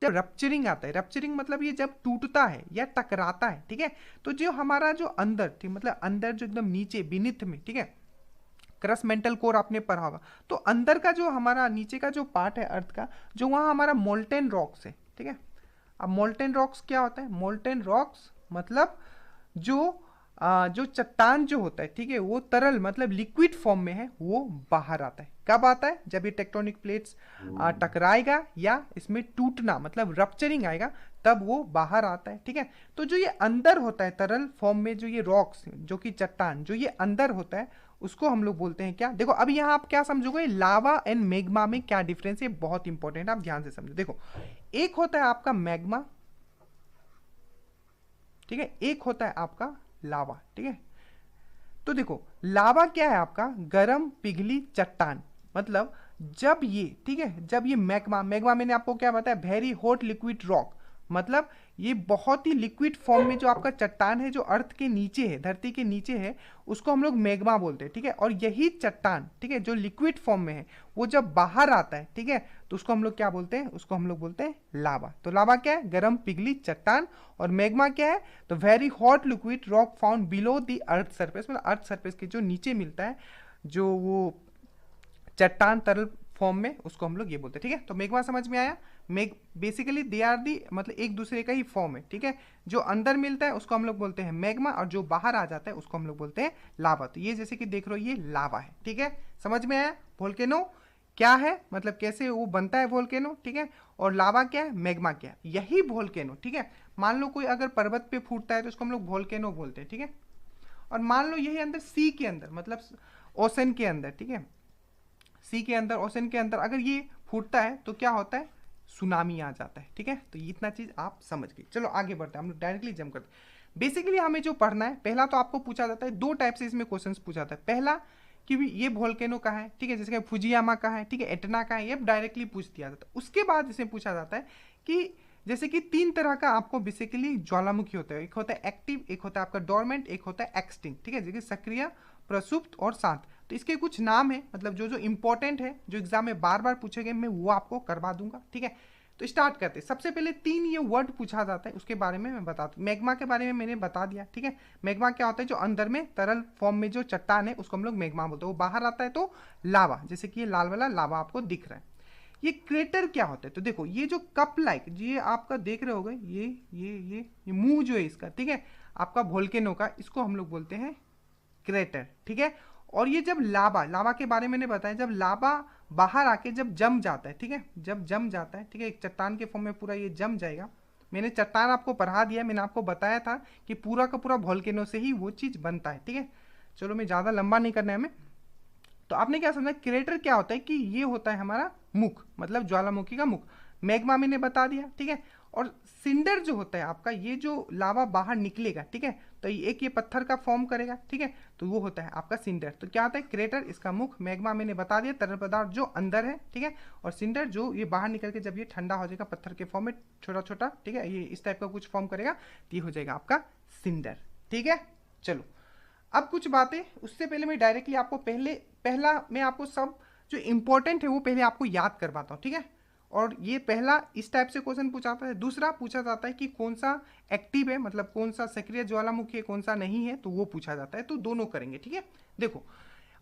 जब रप्चरिंग आता है, रप्चरिंग मतलब ये जब टूटता है या टकराता है, ठीक है, तो जो हमारा जो अंदर, ठीक, मतलब अंदर जो एकदम नीचे बीनीथ में, ठीक है, क्रस्ट मेंटल कोर आपने पढ़ा होगा, तो अंदर का जो हमारा नीचे का जो पार्ट है अर्थ का, जो वहाँ हमारा मोल्टेन रॉक्स है, ठीक है। अब मोल्टेन रॉक्स क्या होता है? मोल्टेन रॉक्स मतलब जो जो चट्टान जो होता है, ठीक है, वो तरल मतलब लिक्विड फॉर्म में है, वो बाहर आता है। कब आता है? जब ये टेक्टोनिक प्लेट्स टकराएगा या इसमें टूटना मतलब रप्चरिंग आएगा, तब वो बाहर आता है, ठीक है। तो जो ये अंदर होता है तरल फॉर्म में, जो ये रॉक्स, जो कि चट्टान, जो ये अंदर होता है, उसको हम लोग बोलते हैं क्या? देखो अब यहाँ आप क्या समझोगे, लावा एंड मैग्मा में क्या डिफरेंस है, बहुत इंपॉर्टेंट, आप ध्यान से समझो। देखो, एक होता है आपका मैग्मा, ठीक है, एक होता है आपका लावा, ठीक है। तो देखो, लावा क्या है आपका? गरम पिघली चट्टान। मतलब जब ये, ठीक है, जब ये मैग्मा, मैग्मा मैंने आपको क्या बताया, वेरी हॉट लिक्विड रॉक, मतलब ये बहुत ही लिक्विड फॉर्म में जो आपका चट्टान है, जो अर्थ के नीचे है, धरती के नीचे है, उसको हम लोग मैग्मा बोलते हैं, ठीक है। और यही चट्टान, ठीक है, जो लिक्विड फॉर्म में है, वो जब बाहर आता है, ठीक है, तो उसको हम लोग क्या बोलते हैं? उसको हम लोग बोलते हैं लावा। तो लावा क्या है? गरम पिघली चट्टान। और मैग्मा क्या है? तो very hot liquid rock found below the earth surface, मतलब अर्थ सरफेस के जो नीचे मिलता है, जो वो चट्टान तरल फॉर्म में, उसको हम लोग ये बोलते हैं, ठीक है। तो मैग्मा समझ में आया? मेग बेसिकली दे आर दी, मतलब एक दूसरे का ही फॉर्म है, ठीक है। जो अंदर मिलता है उसको हम लोग बोलते हैं मैग्मा, और जो बाहर आ जाता है उसको हम लोग बोलते हैं लावा। तो ये जैसे कि देख रहे हो, ये लावा है, ठीक है। समझ में आया? वोल्केनो क्या है, मतलब कैसे वो बनता है वोल्केनो, ठीक है। और लावा क्या है, मैग्मा क्या है, यही वोल्केनो, ठीक है। मान लो कोई अगर पर्वत पे फूटता है तो उसको हम लोग वोल्केनो बोलते हैं, ठीक है। और मान लो यही अंदर सी के अंदर, मतलब ओशन के अंदर, ठीक है, सी के अंदर, ओशन के अंदर अगर ये फूटता है तो क्या होता है? सुनामी आ जाता है, ठीक है। तो ये इतना चीज आप समझ गए। चलो आगे बढ़ते हैं, हम लोग डायरेक्टली जंप करते हैं। बेसिकली हमें जो पढ़ना है, पहला तो आपको पूछा जाता है, दो टाइप से इसमें क्वेश्चंस पूछा जाता है। पहला कि ये वोल्केनो कहाँ है, ठीक है, जैसे कि फुजियामा कहाँ है, ठीक है, एटना कहाँ है, ये डायरेक्टली पूछ दिया जाता है। उसके बाद इसमें पूछा जाता है कि जैसे कि तीन तरह का आपको बेसिकली ज्वालामुखी होता है, एक होता है एक्टिव, एक होता है आपका डोरमेंट, एक होता है एक्सटिंक्ट, ठीक है, जैसे सक्रिय, प्रसुप्त और शांत। तो इसके कुछ नाम है, मतलब जो जो इंपॉर्टेंट है, जो एग्जाम में बार बार पूछे गए, मैं वो आपको करवा दूंगा, ठीक है। तो स्टार्ट करते हैं। सबसे पहले तीन ये वर्ड पूछा जाता है, उसके बारे में मैं बता दूँ। मैग्मा के बारे में मैंने बता दिया, ठीक है। मैग्मा क्या होता है? जो अंदर में तरल फॉर्म में जो चट्टान है, उसको हम लोग मैग्मा बोलते हैं। वो बाहर आता है तो लावा, जैसे कि ये लाल वाला लावा आपको दिख रहा है। ये क्रेटर क्या होता है? तो देखो, ये जो कप लाइक, ये आपका देख रहे होगे, ये मुंह जो है इसका, ठीक है, आपका वोल्केनो का, इसको हम लोग बोलते हैं क्रेटर, ठीक है। और ये जब लावा, लावा के बारे में मैंने बताया, जब लावा बाहर आके जब जम जाता है, ठीक है, जब जम जाता है, ठीक है, एक चट्टान के फॉर्म में पूरा ये जम जाएगा। मैंने चट्टान आपको पढ़ा दिया, मैंने आपको बताया था कि पूरा का पूरा वोल्केनो से ही वो चीज़ बनता है, ठीक है। चलो मैं ज़्यादा लंबा नहीं करना है हमें। तो आपने क्या समझा? क्रेटर क्या होता है कि ये होता है हमारा मुख, मतलब ज्वालामुखी का मुख। मैग्मा मैंने बता दिया, ठीक है। और सिंडर जो होता है आपका, ये जो लावा बाहर निकलेगा, ठीक है, तो एक ये पत्थर का फॉर्म करेगा, ठीक है, तो वो होता है आपका सिंडर। तो क्या होता है? क्रेटर, इसका मुख, मैग्मा मैंने बता दिया, तरल पदार्थ जो अंदर है, ठीक है, और सिंडर जो ये बाहर निकल के जब ये ठंडा हो जाएगा पत्थर के फॉर्म में, छोटा छोटा, ठीक है, ये इस टाइप का कुछ फॉर्म करेगा, तो ये हो जाएगा आपका सिंडर, ठीक है। चलो अब कुछ बातें, उससे पहले मैं डायरेक्टली आपको पहला मैं आपको सब जो इंपॉर्टेंट है वो पहले आपको याद करवाता हूँ, ठीक है। और ये पहला इस टाइप से क्वेश्चन पूछा जाता है। दूसरा पूछा जाता है कि कौन सा एक्टिव है, मतलब कौन सा सक्रिय ज्वालामुखी है, कौन सा नहीं है, तो वो पूछा जाता है। तो दोनों करेंगे, ठीक है। देखो,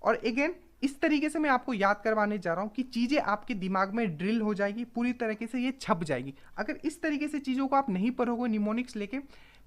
और अगेन इस तरीके से मैं आपको याद करवाने जा रहा हूँ कि चीज़ें आपके दिमाग में ड्रिल हो जाएगी, पूरी तरीके से ये छप जाएगी। अगर इस तरीके से चीज़ों को आप नहीं पढ़ोगे, निमोनिक्स लेके,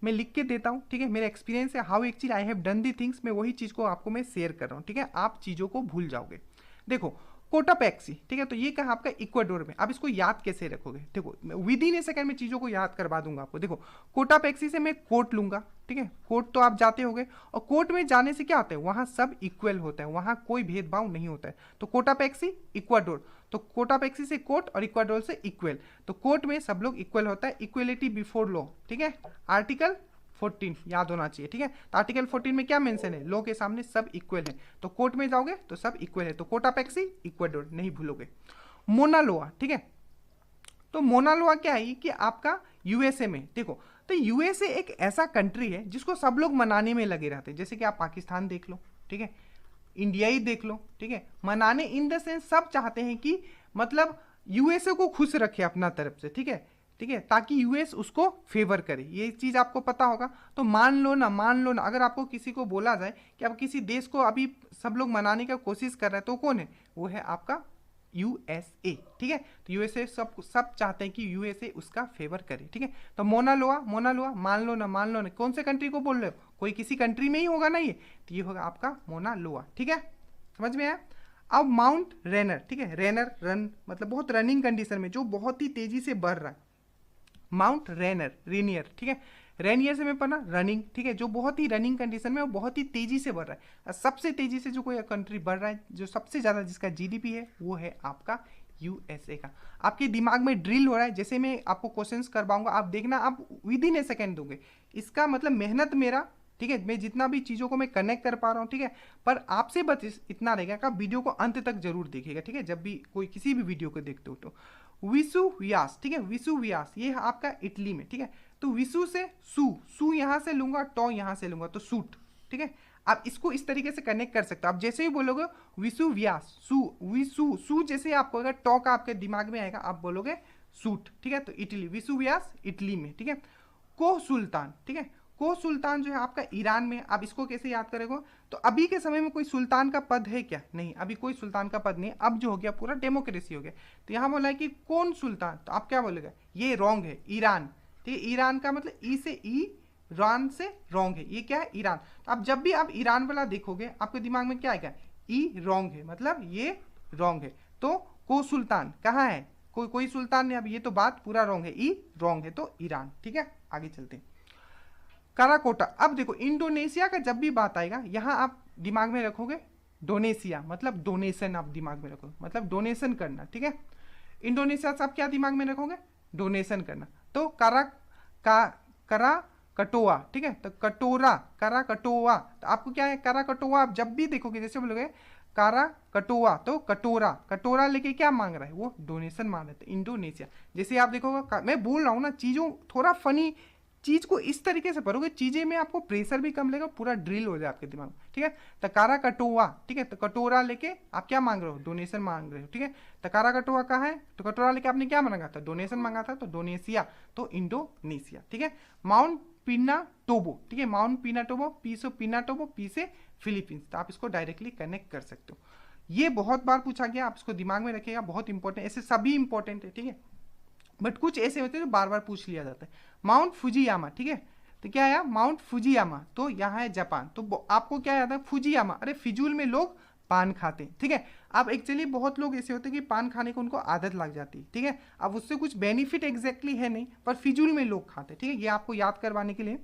मैं लिख के देता हूँ, ठीक है, मेरा एक्सपीरियंस है, how actually I have done the things, मैं वही चीज़ को आपको मैं शेयर कर रहा हूँ, ठीक है। आप चीज़ों को भूल जाओगे। देखो, कोटापैक्सी, ठीक है, तो ये कहा आपका इक्वाडोर में। अब इसको याद कैसे रखोगे? देखो, विद इन ए सेकंड में चीज़ों को याद करवा दूंगा आपको। देखो, कोटापैक्सी से मैं कोट लूंगा, ठीक है, कोर्ट तो आप जाते होंगे, और कोर्ट में जाने से क्या होता है? वहां सब इक्वल होता है, वहां कोई भेदभाव नहीं होता है। तो कोटापैक्सी, इक्वाडोर, तो कोटापैक्सी से कोर्ट और इक्वाडोर से इक्वल, तो कोर्ट में सब लोग इक्वल होता है, इक्वलिटी बिफोर लॉ, ठीक है, आर्टिकल 14 याद होना चाहिए, ठीक है। तो आर्टिकल 14 में क्या मेंशन है? लॉ के सामने सब इक्वल है, तो कोर्ट में जाओगे तो सब इक्वल है, तो कोटापैक्सी, इक्वाडोर, नहीं भूलोगे। मोनालोआ, ठीक है, तो मोनालोआ क्या है कि आपका यूएसए में। देखो, तो यूएसए एक ऐसा कंट्री है जिसको सब लोग मनाने में लगे रहते हैं, जैसे कि आप पाकिस्तान देख लो, ठीक है, इंडिया ही देख लो, ठीक है, मनाने इन द सेंस सब चाहते हैं कि मतलब यूएसए को खुश रखे अपना तरफ से, ठीक है। ठीक है, ताकि यूएस उसको फेवर करे, ये चीज़ आपको पता होगा। तो मान लो ना, अगर आपको किसी को बोला जाए कि अब किसी देश को अभी सब लोग मनाने का कोशिश कर रहे हैं, तो कौन है, वो है आपका यूएसए, ठीक है। तो यूएसए सब चाहते हैं कि यूएसए उसका फेवर करे, ठीक है। तो मोना लोआ मान लो ना, कौन से कंट्री को बोल रहे हो, कोई किसी कंट्री में ही होगा ना ये, तो ये होगा आपका मोना लोआ, ठीक है, समझ में आया। अब माउंट रेनर, ठीक है, रेनर रन मतलब बहुत रनिंग कंडीशन में जो बहुत ही तेजी से बढ़ रहा है, माउंट रेनियर, ठीक है, रेनियर से मैं पढ़ना रनिंग, ठीक है, जो बहुत ही रनिंग कंडीशन में वो बहुत ही तेजी से बढ़ रहा है। और सबसे तेजी से जो कोई कंट्री बढ़ रहा है, जो सबसे ज़्यादा जिसका जीडीपी है, वो है आपका यूएसए का। आपके दिमाग में ड्रिल हो रहा है, जैसे मैं आपको क्वेश्चंस करवाऊंगा, आप देखना, आप विद इन ए सेकेंड दोगे। इसका मतलब मेहनत मेरा, ठीक है, मैं जितना भी चीज़ों को मैं कनेक्ट कर पा रहा हूँ, ठीक है, पर आपसे बस इतना रहेगा कि आप वीडियो को अंत तक जरूर देखिएगा, ठीक है, जब भी कोई किसी भी वीडियो को देखते हो। तो विसुवियास, ठीक है, विसुवियास ये है आपका इटली में, ठीक है। तो विसु से सू यहाँ से लूंगा, टॉ यहाँ से लूंगा, तो सूट, ठीक है। आप इसको इस तरीके से कनेक्ट कर सकते हो। आप जैसे ही बोलोगे विसुवियास, सू जैसे आपको अगर टॉ का आपके दिमाग में आएगा, आप बोलोगे सूट, ठीक है। तो इटली, विसुवियास इटली में, ठीक है। कोह सुल्तान, ठीक है, कोह सुल्तान जो है आपका ईरान में। आप इसको कैसे याद करेंगे, तो अभी के समय में कोई सुल्तान का पद है क्या, नहीं, अभी कोई सुल्तान का पद नहीं। अब जो हो गया पूरा डेमोक्रेसी हो गया। तो यहाँ बोला है कि कौन सुल्तान, तो आप क्या बोलेगा, ये रॉन्ग है, ईरान, ठीक है। ईरान का मतलब ई से ईरान से रॉन्ग है, ये क्या है, ईरान। तो आप जब भी आप ईरान वाला देखोगे, आपके दिमाग में क्या आएगा, ई रॉन्ग है, मतलब ये रॉन्ग है। तो को सुल्तान कहाँ है, कोई सुल्तान नहीं, अब ये तो बात पूरा रॉन्ग है, ई रॉन्ग है, तो ईरान, ठीक है। आगे चलते हैं, कराकोटा। अब देखो इंडोनेशिया का जब भी बात आएगा, यहाँ आप दिमाग में रखोगे डोनेशिया, मतलब डोनेशन, आप दिमाग में रखोगे मतलब डोनेशन करना, ठीक है। इंडोनेशिया से आप क्या दिमाग में रखोगे, डोनेशन करना। तो करा कटोआ, ठीक है, तो कटोरा, करा कटोआ, तो आपको क्या है, करा कटोआ। आप जब भी देखोगे, जैसे बोलोगे कारा कटोआ, तो कटोरा लेके क्या मांग रहा है, वो डोनेशन मांग रहा है, इंडोनेशिया। जैसे आप देखोगे, मैं बोल रहा हूँ ना, चीज़ों थोड़ा फनी चीज को इस तरीके से पढ़ोगे, चीजें में आपको प्रेशर भी कम लगेगा, पूरा ड्रिल हो जाए आपके दिमाग में, ठीक है। तकारा कटोआ, ठीक है, तो कटोरा लेके आप क्या मांग रहे हो, डोनेशन मांग रहे हो, ठीक है। तकारा कटोआ कहाँ है, तो कटोरा लेके आपने क्या मांगा था, डोनेशन मांगा था, तो डोनेशिया, तो इंडोनेशिया, ठीक है। माउंट पिनाटोबो, ठीक है, माउंट पिनाटोबो, पी से पिनाटोबो, पी से फिलीपींस, तो आप इसको डायरेक्टली कनेक्ट कर सकते हो। ये बहुत बार पूछा गया, आप इसको दिमाग में रखिएगा, बहुत इंपॉर्टेंट, ऐसे सभी इंपॉर्टेंट है, ठीक है, बट कुछ ऐसे होते हैं जो बार बार पूछ लिया जाता है। माउंट फुजियामा, ठीक है, तो क्या है माउंट फुजियामा, तो यहाँ है जापान। तो आपको क्या याद है, फुजियामा, अरे फिजूल में लोग पान खाते हैं, ठीक है। अब एक्चुअली बहुत लोग ऐसे होते हैं कि पान खाने को उनको आदत लग जाती है, ठीक है। अब उससे कुछ बेनिफिट एग्जैक्टली है नहीं, पर फिजूल में लोग खाते हैं, ठीक है, ये आपको याद करवाने के लिए।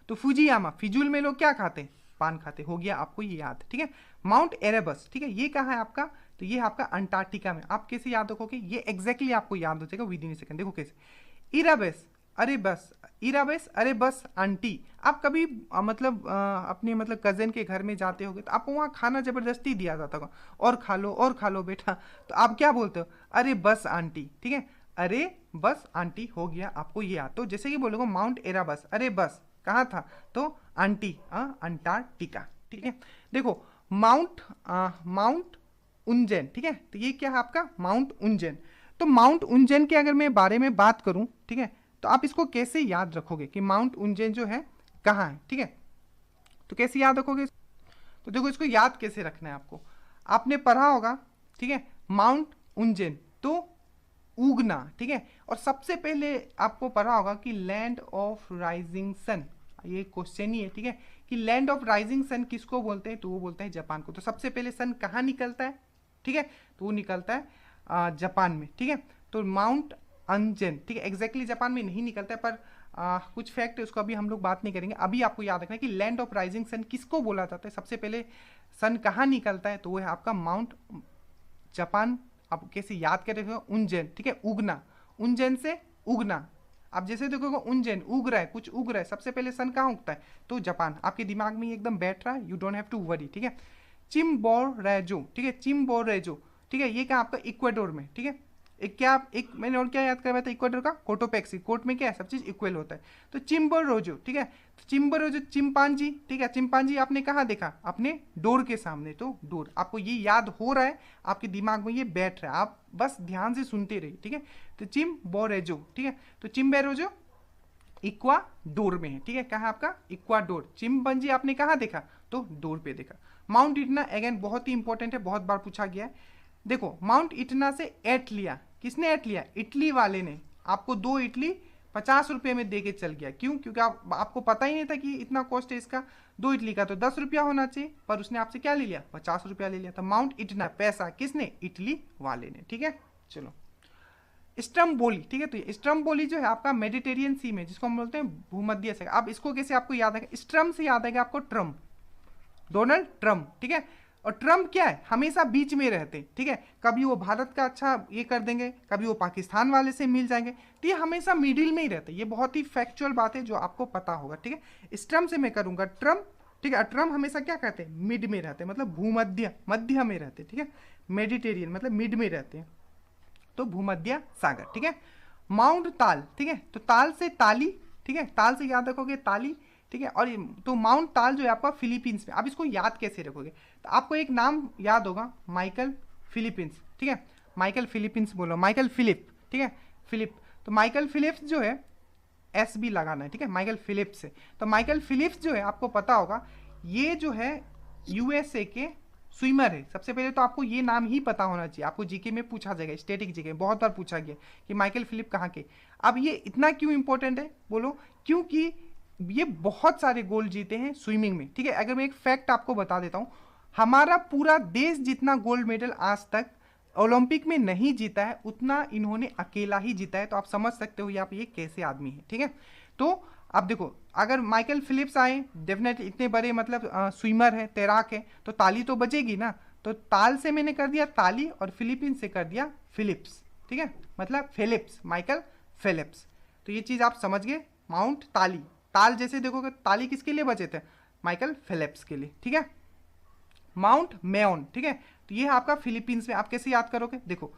तो फुजियामा, फिजूल में लोग क्या खाते हैं, पान खाते, हो गया आपको ये याद, ठीक है। माउंट एरेबस, ठीक है, ये कहाँ है आपका, तो ये आपका अंटार्कटिका में। आप कैसे याद रखोगे, ये एग्जैक्टली आपको याद हो जाएगा विद इन सेकंड। देखो कैसे, इराबेस, अरे बस, इराबेस, अरे बस आंटी। आप कभी अपने मतलब कजन के घर में जाते होगे, तो आपको वहाँ खाना जबरदस्ती दिया जाता होगा, और खा लो बेटा, तो आप क्या बोलते हो, अरे बस आंटी, ठीक है, अरे बस आंटी, हो गया आपको ये याद। तो जैसे कि बोलोगे माउंट एराबस, अरे बस कहाँ था, तो आंटी, अंटार्कटिका, ठीक है। देखो माउंट उज्जैन, ठीक है, तो ये क्या है आपका माउंट उज्जैन। तो माउंट उज्जैन के अगर मैं बारे में बात करूं, ठीक है, तो आप इसको कैसे याद रखोगे कि माउंट उज्जैन जो है कहाँ है, ठीक है, तो कैसे याद रखोगे। तो देखो इसको याद कैसे रखना है आपको, आपने पढ़ा होगा, ठीक है, माउंट उज्जैन तो उगना, ठीक है। और सबसे पहले आपको पढ़ा होगा कि लैंड ऑफ राइजिंग सन, ये क्वेश्चन ही है, ठीक है, कि लैंड ऑफ राइजिंग सन किसको बोलते हैं, तो वो बोलते हैं जापान को। तो सबसे पहले सन कहाँ निकलता है, ठीक है, तो वो निकलता है जापान में, ठीक है। तो माउंट अंजन, ठीक है, एग्जैक्टली जापान में नहीं निकलता है, पर कुछ फैक्ट है उसको अभी हम लोग बात नहीं करेंगे। अभी आपको याद रखना है कि लैंड ऑफ राइजिंग सन किसको बोला जाता है, सबसे पहले सन कहाँ निकलता है, तो वो है आपका माउंट जापान। आप कैसे याद करेंगे, उज्जैन, ठीक है, उगना, उज्जैन से उगना। आप जैसे देखोगे उज्जैन उग रहा है, कुछ उग रहा है, सबसे पहले सन कहाँ उगता है, तो जापान। आपके दिमाग में एकदम बैठ रहा है, you don't have to worry, ठीक है। चिम्बोरेजो, ठीक है, चिम्बोरेजो, ठीक है, ये कहाँ आपका इक्वाडोर में, ठीक है, एक क्या, एक मैंने और क्या याद करवाया था इक्वाडोर का, कोटोपेक्सी, कोट में क्या है, सब चीज इक्वल होता है। तो चिम्बोरोजो, ठीक है, तो चिम्बोरोजो चिंपांजी, ठीक है, चिंपांजी आपने कहाँ देखा, अपने डोर के सामने, तो डोर आपको ये याद हो रहा है, आपके दिमाग में ये बैठ रहा है, आप बस ध्यान से सुनते रहिए, ठीक है। तो चिम्बोरेजो, ठीक है, तो चिम्बोरेजो इक्वाडोर में है, ठीक है, कहाँ आपका इक्वाडोर। चिंपांजी आपने कहाँ देखा, तो डोर पे देखा। माउंट इटना अगेन बहुत ही इंपॉर्टेंट है, बहुत बार पूछा गया है। देखो माउंट इटना से एट लिया, किसने एट लिया, इटली वाले ने, आपको 2 इटली 50 रुपये में दे के चल गया। क्यों, क्योंकि आपको पता ही नहीं था कि इतना कॉस्ट है इसका, 2 इटली का तो 10 रुपया होना चाहिए, पर उसने आपसे क्या ले लिया, 50 रुपया ले लिया। तो माउंट इटना पैसा किसने, इटली वाले ने, ठीक है। चलो स्ट्रम्बोली, ठीक है, तो ये स्ट्रम्बोली जो है आपका मेडिटेरियन सी में, जिसको हम बोलते हैं भूमध्य सागर। अब इसको कैसे आपको याद आएगा, स्ट्रम से याद आएगा आपको ट्रम्प, डोनाल्ड ट्रम्प, ठीक है। और ट्रम्प क्या है, हमेशा बीच में रहते, ठीक है, कभी वो भारत का अच्छा ये कर देंगे, कभी वो पाकिस्तान वाले से मिल जाएंगे, तो ये हमेशा मिडिल में ही रहते। ये बहुत ही फैक्चुअल बात है जो आपको पता होगा, ठीक है। स्ट्रम से मैं करूंगा ट्रम्प, ठीक है। ट्रम्प हमेशा क्या कहते हैं, मिड में रहते हैं, मतलब भूमध्य, मध्य में रहते, ठीक है। मेडिटेरियन मतलब मिड में रहते हैं, तो भूमध्य सागर, ठीक है। माउंट ताल, ठीक है, तो ताल से ताली, ठीक है, ताल से याद रखोगे ताली, ठीक है। और तो माउंट ताल जो है आपका फिलीपींस में। अब इसको याद कैसे रखोगे, तो आपको एक नाम याद होगा, माइकल फिलीपींस, ठीक है, माइकल फिलीपींस बोलो, माइकल फिलिप, ठीक है, फिलिप। तो माइकल फिलिप्स जो है एस बी लगाना है, ठीक है, माइकल फिलिप्स से। तो माइकल फिलिप्स जो है आपको पता होगा, ये जो है यूएसए के स्विमर है। सबसे पहले तो आपको ये नाम ही पता होना चाहिए, आपको जीके में पूछा जाएगा, स्टैटिक जीके बहुत बार पूछा गया कि माइकल फिलिप कहाँ के। अब ये इतना क्यों इंपॉर्टेंट है बोलो, क्योंकि ये बहुत सारे गोल्ड जीते हैं स्विमिंग में, ठीक है। अगर मैं एक फैक्ट आपको बता देता हूँ, हमारा पूरा देश जितना गोल्ड मेडल आज तक ओलंपिक में नहीं जीता है, उतना इन्होंने अकेला ही जीता है। तो आप समझ सकते हो ये कैसे आदमी है, ठीक है। तो अब देखो, अगर माइकल फिलिप्स आए, डेफिनेटली इतने बड़े मतलब स्विमर है, तैराक है, तो ताली तो बजेगी ना। तो ताल से मैंने कर दिया ताली, और फिलीपीन से कर दिया फिलिप्स, ठीक है, मतलब फिलिप्स, माइकल फिलिप्स। तो ये चीज़ आप समझ गए। माउंट ताली, ताल जैसे देखोगे, ताली किसके लिए बजे थे, माइकल फिलिप्स के लिए, ठीक है। माउंट मेओन, ठीक है, तो ये है आपका फिलीपींस में। आप कैसे याद करोगे, देखो,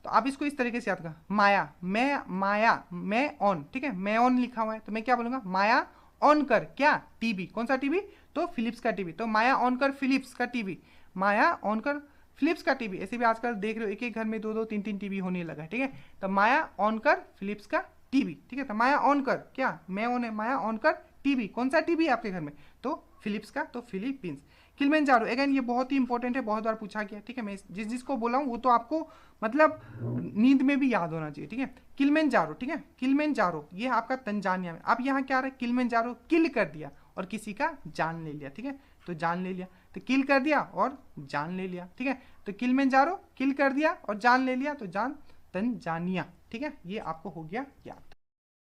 तो आप इसको इस तरीके से याद कर, माया, मैं ऑन, ठीक है, मैं ऑन लिखा हुआ है, तो मैं क्या बोलूंगा, माया ऑन कर क्या, टीवी, कौन सा टीवी, तो फिलिप्स का टीवी। तो माया ऑन कर फिलिप्स का टीवी, माया ऑन कर फिलिप्स का टीवी। ऐसे भी आजकल देख रहे हो एक एक घर में 2-2 3-3 टीवी होने लगा है, ठीक है। तो माया ऑन कर फिलिप्स का टीवी, ठीक है। तो माया ऑन कर क्या, मैं ऑन है, माया ऑन कर टीवी, कौन सा टीवी है आपके घर में, तो फिलिप्स का, तो फिलीपींस। किलिमंजारो अगेन ये बहुत ही इंपॉर्टेंट है, बहुत बार पूछा गया, ठीक है। मैं जिसको बोला हूँ वो तो आपको मतलब नींद में भी याद होना चाहिए, ठीक है। किलिमंजारो, ठीक है, किलिमंजारो ये आपका तंजानिया में। अब यहाँ क्या रहा है, किलिमंजारो किल कर दिया और किसी का जान ले लिया, ठीक है, तो जान ले लिया, तो किल कर दिया और जान ले लिया, ठीक है। तो किलिमंजारो किल कर दिया और जान ले लिया, तो जान तंजानिया, ठीक है, ये आपको हो गया याद।